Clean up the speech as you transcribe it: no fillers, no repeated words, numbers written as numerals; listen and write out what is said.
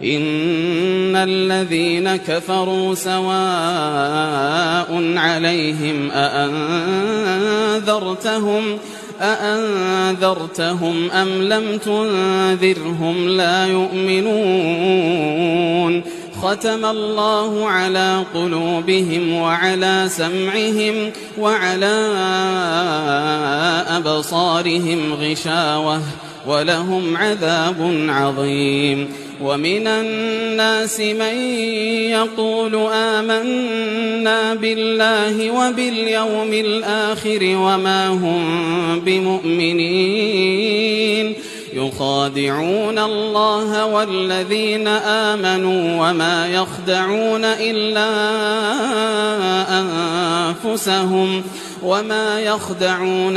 إن الذين كفروا سواء عليهم أأنذرتهم أم لم تنذرهم لا يؤمنون ختم الله على قلوبهم وعلى سمعهم وعلى أبصارهم غشاوة ولهم عذاب عظيم ومن الناس من يقول آمنا بالله وباليوم الآخر وما هم بمؤمنين يخادعون الله والذين آمنوا وما يخدعون إلا أنفسهم وما يشعرون